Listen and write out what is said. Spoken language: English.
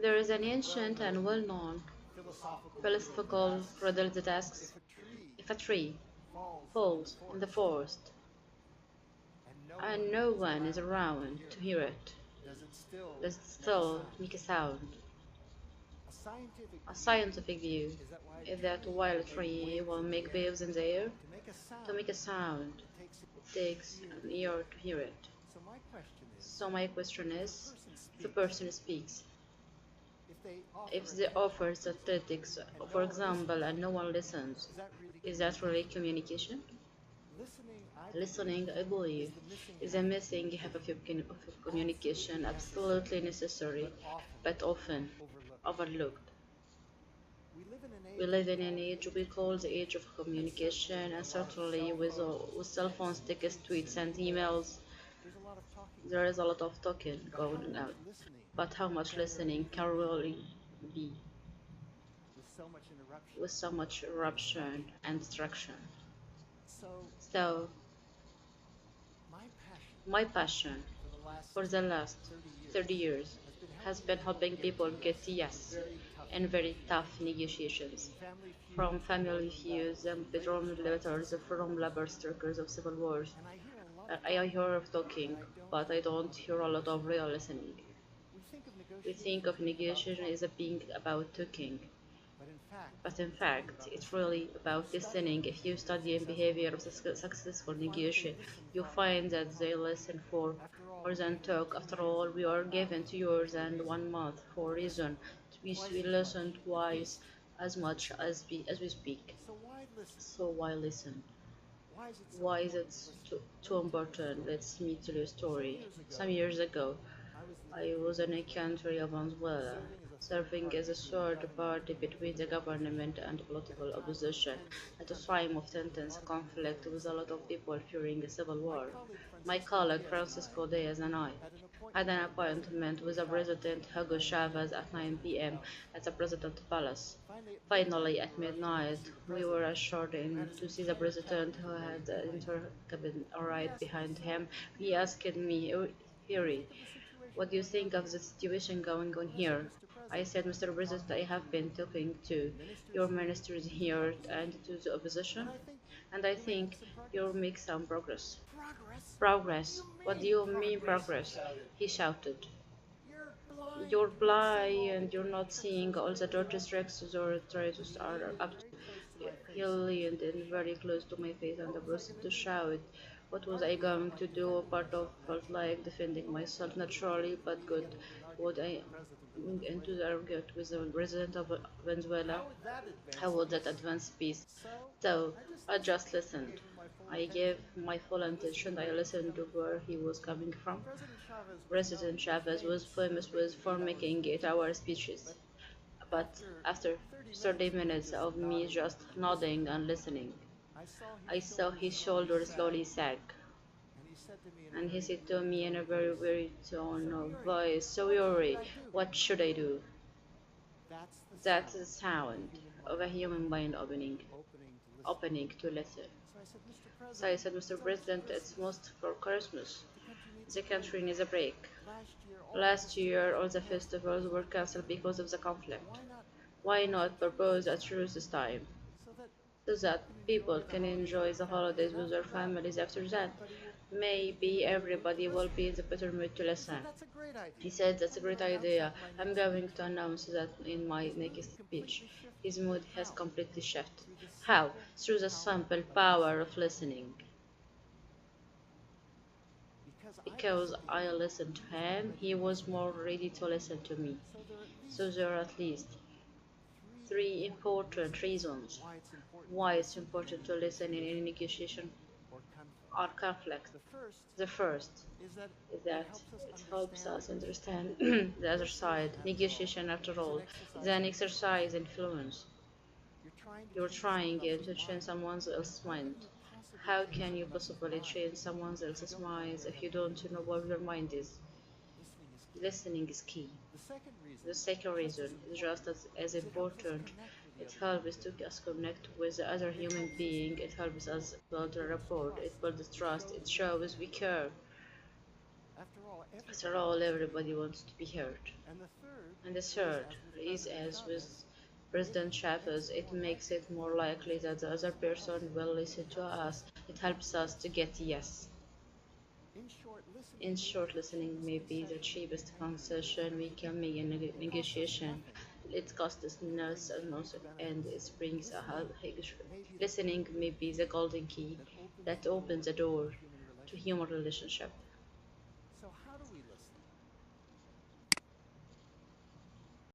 There is an ancient and well-known philosophical riddle that asks, if a tree falls in the forest and no one is around to hear it, does it still make a sound? A scientific view is that while a tree will make waves in the air, to make a sound, it takes an ear to hear it. So my question is, if a person speaks, if they offer statistics, for example, and no one listens, is that really communication? Listening, I believe, is a missing half of communication, absolutely necessary, but often overlooked. We live in an age we call the age of communication, and certainly with cell phones, text, tweets, and emails, there is a lot of talking going on. But how much listening can really be with so much eruption and distraction? So, my passion for the last 30 years has been helping people get yes in very tough negotiations, from family feuds and bedroom letters, from labor strikers of civil wars. I hear of talking, but I don't hear a lot of real listening. We think of negotiation as a being about talking, but in fact, it's really about listening. If you study the behavior of successful negotiation, you find that they listen for more than talk. After all, we are given 2 years and 1 month for a reason. We listen twice as much as we speak. So why listen? Why is it too important? Let me tell you a story. Some years ago, I was in a country of Venezuela, serving as a third party between the government and political opposition at a time of intense conflict with a lot of people fearing a civil war. My colleague Francisco Diaz and I had an appointment with the President Hugo Chavez at 9 p.m. at the President Palace. Finally, at midnight, we were ushered in to see the President, who had the intercabin right behind him. He asked me, Harry, what do you think of the situation going on here? I said, Mr. President, I have been talking to your ministers here and to the opposition, and I think you'll make some progress. Progress? What do you mean, progress? He shouted. You're blind, you're not seeing all the dirty tricks your traitors are up to. He leaned in very close to my face and proceeded to shout. What was I going to do? Part of felt like defending myself naturally, but good. Would I into the argument with the president of Venezuela? How would that advance peace? So I just listened. I gave my full attention. I listened to where he was coming from. President Chavez was famous for making 8-hour speeches, but after 30 minutes of me just nodding and listening, I saw his shoulders slowly sag, and he said to me in a very, very tone of voice, "So Yuri, what should I do?" That's the sound of a human mind opening to listen. So I said, Mr. President, it's most for Christmas. The country needs a break. Last year, all the festivals were cancelled because of the conflict. Why not propose a truce this time, so that people can enjoy the holidays with their families after that? Maybe everybody will be in the better mood to listen. He said, that's a great idea. I'm going to announce that in my next speech. His mood has completely shifted. How? Through the simple power of listening. Because I listened to him, he was more ready to listen to me. So there are at least three important reasons why it's important to listen in any negotiation or conflict. The first is that it helps us understand the other side. Negotiation, after all, is an exercise in influence. You're trying to change someone else's mind. How can you possibly change someone else's mind if you don't know what their mind is? Listening is key. The second reason is just as important. It helps to us connect with the other human being. It helps us build a rapport. It builds trust. It shows we care. After all, everybody wants to be heard. And the third is, as with President Chavez, it makes it more likely that the other person will listen to us. It helps us to get yes. In short, listening may be the cheapest concession we can make in negotiation. It costs us nothing and it brings a huge. Listening may be the golden key that opens the door to human relationship.